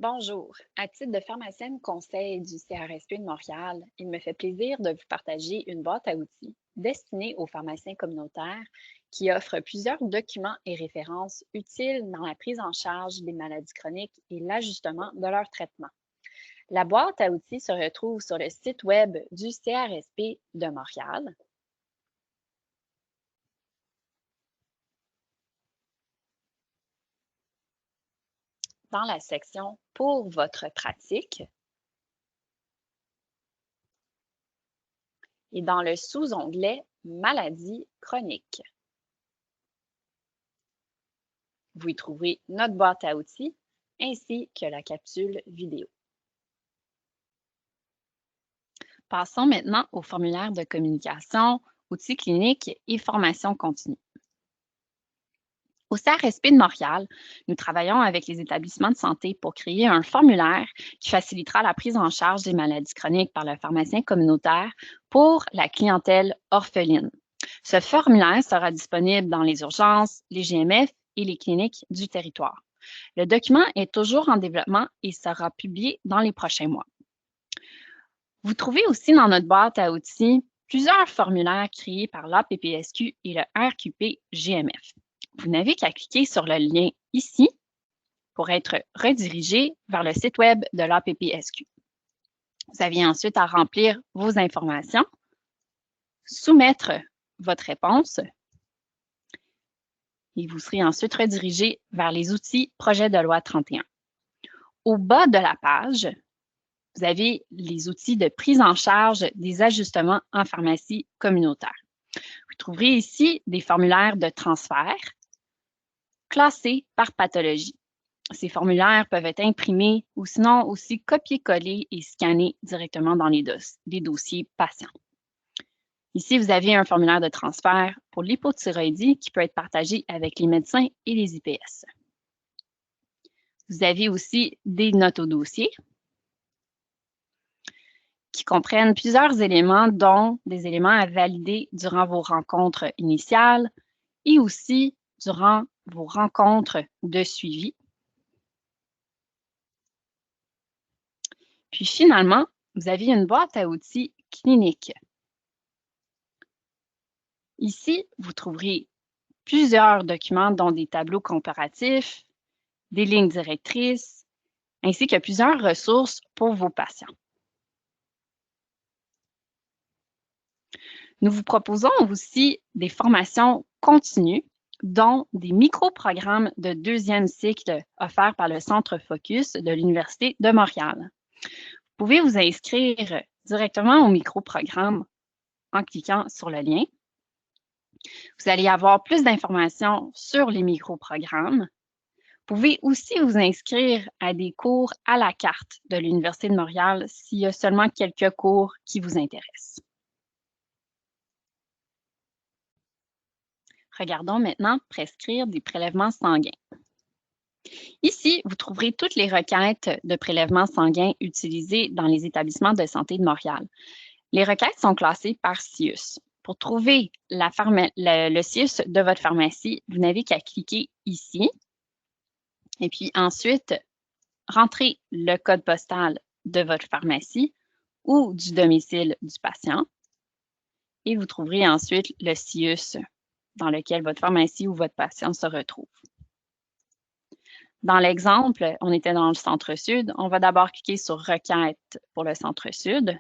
Bonjour. À titre de pharmacienne conseil du CRSP de Montréal, il me fait plaisir de vous partager une boîte à outils destinée aux pharmaciens communautaires qui offre plusieurs documents et références utiles dans la prise en charge des maladies chroniques et l'ajustement de leur traitement. La boîte à outils se retrouve sur le site web du CRSP de Montréal. Dans la section Pour votre pratique et dans le sous-onglet Maladies chroniques. Vous y trouverez notre boîte à outils ainsi que la capsule vidéo. Passons maintenant au formulaire de communication, outils cliniques et formation continue. Au CRSP de Montréal, nous travaillons avec les établissements de santé pour créer un formulaire qui facilitera la prise en charge des maladies chroniques par le pharmacien communautaire pour la clientèle orpheline. Ce formulaire sera disponible dans les urgences, les GMF et les cliniques du territoire. Le document est toujours en développement et sera publié dans les prochains mois. Vous trouvez aussi dans notre boîte à outils plusieurs formulaires créés par l'APPSQ et le RQP-GMF. Vous n'avez qu'à cliquer sur le lien ici pour être redirigé vers le site web de l'APPSQ. Vous avez ensuite à remplir vos informations, soumettre votre réponse et vous serez ensuite redirigé vers les outils Projet de loi 31. Au bas de la page, vous avez les outils de prise en charge des ajustements en pharmacie communautaire. Vous trouverez ici des formulaires de transfert classés par pathologie. Ces formulaires peuvent être imprimés ou sinon aussi copier-coller et scanner directement dans les dossiers patients. Ici, vous avez un formulaire de transfert pour l'hypothyroïdie qui peut être partagé avec les médecins et les IPS. Vous avez aussi des notes au dossier qui comprennent plusieurs éléments, dont des éléments à valider durant vos rencontres initiales et aussi durant vos rencontres de suivi. Puis finalement, vous avez une boîte à outils clinique. Ici, vous trouverez plusieurs documents, dont des tableaux comparatifs, des lignes directrices, ainsi que plusieurs ressources pour vos patients. Nous vous proposons aussi des formations continues, dont des micro-programmes de deuxième cycle offerts par le Centre Focus de l'Université de Montréal. Vous pouvez vous inscrire directement au micro-programme en cliquant sur le lien. Vous allez avoir plus d'informations sur les micro-programmes. Vous pouvez aussi vous inscrire à des cours à la carte de l'Université de Montréal s'il y a seulement quelques cours qui vous intéressent. Regardons maintenant prescrire des prélèvements sanguins. Ici, vous trouverez toutes les requêtes de prélèvements sanguins utilisées dans les établissements de santé de Montréal. Les requêtes sont classées par CIUS. Pour trouver le CIUS de votre pharmacie, vous n'avez qu'à cliquer ici et puis ensuite, rentrez le code postal de votre pharmacie ou du domicile du patient et vous trouverez ensuite le CIUS dans lequel votre pharmacie ou votre patient se retrouve. Dans l'exemple, on était dans le centre-sud. On va d'abord cliquer sur « Requête » pour le centre-sud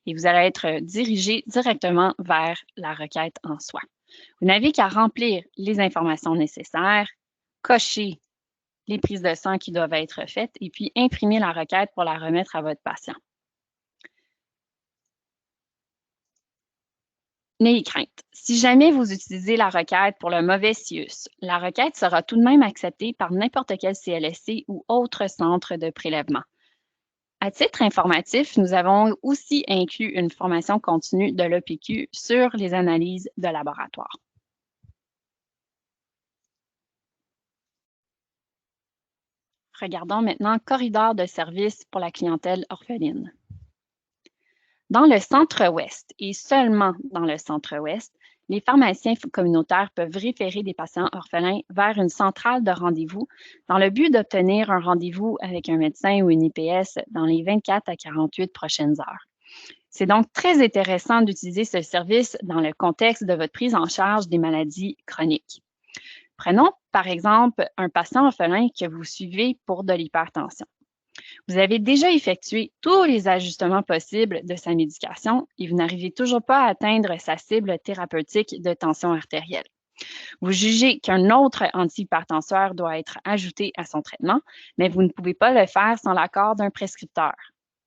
et vous allez être dirigé directement vers la requête en soi. Vous n'avez qu'à remplir les informations nécessaires, cocher les prises de sang qui doivent être faites et puis imprimer la requête pour la remettre à votre patient. N'ayez crainte. Si jamais vous utilisez la requête pour le mauvais CIUS, la requête sera tout de même acceptée par n'importe quel CLSC ou autre centre de prélèvement. À titre informatif, nous avons aussi inclus une formation continue de l'EPQ sur les analyses de laboratoire. Regardons maintenant corridor de service pour la clientèle orpheline. Dans le centre-ouest et seulement dans le centre-ouest, Les pharmaciens communautaires peuvent référer des patients orphelins vers une centrale de rendez-vous dans le but d'obtenir un rendez-vous avec un médecin ou une IPS dans les 24 à 48 prochaines heures. C'est donc très intéressant d'utiliser ce service dans le contexte de votre prise en charge des maladies chroniques. Prenons par exemple un patient orphelin que vous suivez pour de l'hypertension. Vous avez déjà effectué tous les ajustements possibles de sa médication et vous n'arrivez toujours pas à atteindre sa cible thérapeutique de tension artérielle. Vous jugez qu'un autre antihypertenseur doit être ajouté à son traitement, mais vous ne pouvez pas le faire sans l'accord d'un prescripteur.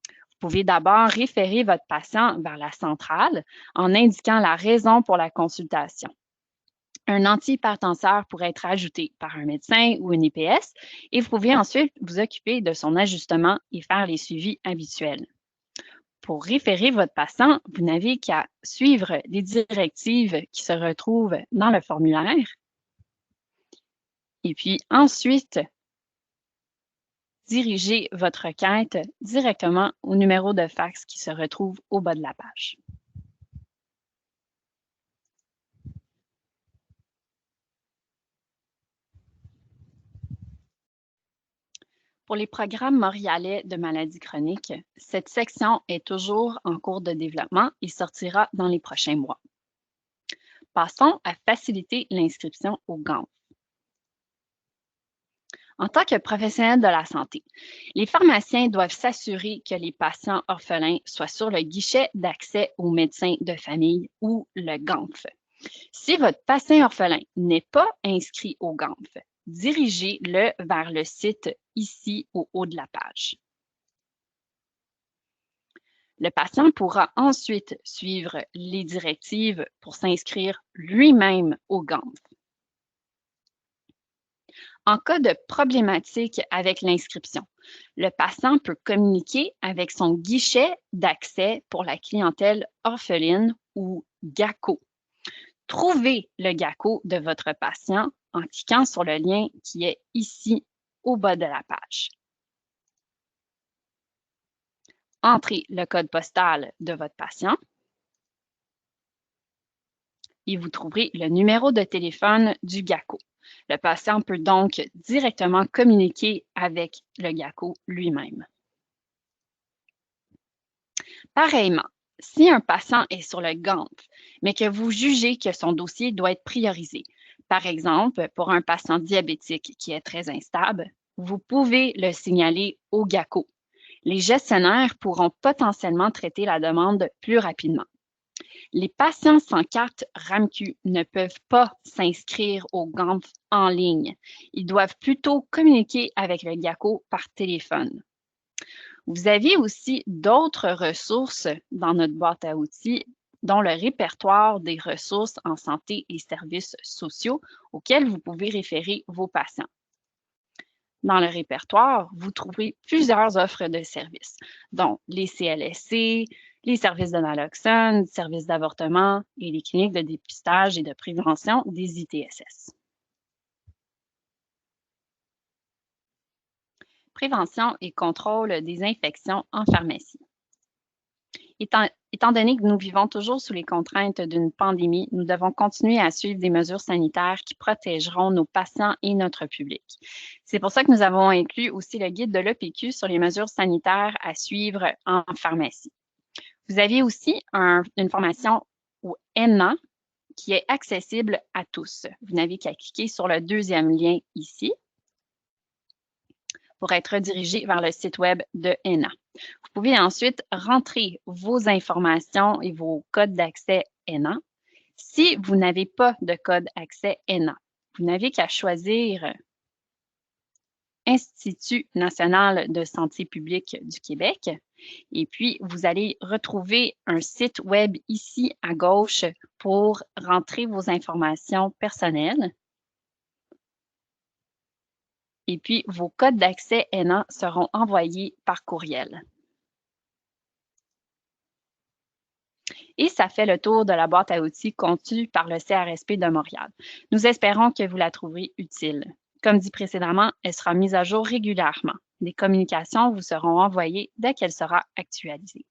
Vous pouvez d'abord référer votre patient vers la centrale en indiquant la raison pour la consultation. Un antihypertenseur pourrait être ajouté par un médecin ou une IPS et vous pouvez ensuite vous occuper de son ajustement et faire les suivis habituels. Pour référer votre patient, vous n'avez qu'à suivre les directives qui se retrouvent dans le formulaire et puis ensuite diriger votre requête directement au numéro de fax qui se retrouve au bas de la page. Pour les programmes montréalais de maladies chroniques, cette section est toujours en cours de développement et sortira dans les prochains mois. Passons à faciliter l'inscription au GANF. En tant que professionnel de la santé, les pharmaciens doivent s'assurer que les patients orphelins soient sur le guichet d'accès aux médecins de famille ou le GANF. Si votre patient orphelin n'est pas inscrit au GANF, dirigez-le vers le site ici au haut de la page. Le patient pourra ensuite suivre les directives pour s'inscrire lui-même au GANF. En cas de problématique avec l'inscription, le patient peut communiquer avec son guichet d'accès pour la clientèle orpheline ou GACO. Trouvez le GACO de votre patient en cliquant sur le lien qui est ici au bas de la page. Entrez le code postal de votre patient et vous trouverez le numéro de téléphone du GACO. Le patient peut donc directement communiquer avec le GACO lui-même. Pareillement, si un patient est sur le GANF, mais que vous jugez que son dossier doit être priorisé, par exemple pour un patient diabétique qui est très instable, vous pouvez le signaler au GACO. Les gestionnaires pourront potentiellement traiter la demande plus rapidement. Les patients sans carte RAMQ ne peuvent pas s'inscrire au GANF en ligne. Ils doivent plutôt communiquer avec le GACO par téléphone. Vous avez aussi d'autres ressources dans notre boîte à outils, dont le répertoire des ressources en santé et services sociaux auxquels vous pouvez référer vos patients. Dans le répertoire, vous trouverez plusieurs offres de services, dont les CLSC, les services de naloxone, services d'avortement et les cliniques de dépistage et de prévention des ITSS. Prévention et contrôle des infections en pharmacie. Étant donné que nous vivons toujours sous les contraintes d'une pandémie, nous devons continuer à suivre des mesures sanitaires qui protégeront nos patients et notre public. C'est pour ça que nous avons inclus aussi le guide de l'OPQ sur les mesures sanitaires à suivre en pharmacie. Vous avez aussi une formation au ENA qui est accessible à tous. Vous n'avez qu'à cliquer sur le deuxième lien ici pour être redirigé vers le site web de ENA. Vous pouvez ensuite rentrer vos informations et vos codes d'accès ENA. Si vous n'avez pas de code accès ENA, vous n'avez qu'à choisir Institut national de santé publique du Québec. Et puis, vous allez retrouver un site web ici à gauche pour rentrer vos informations personnelles. Et puis, vos codes d'accès ENA seront envoyés par courriel. Et ça fait le tour de la boîte à outils conçue par le CRSP de Montréal. Nous espérons que vous la trouverez utile. Comme dit précédemment, elle sera mise à jour régulièrement. Des communications vous seront envoyées dès qu'elle sera actualisée.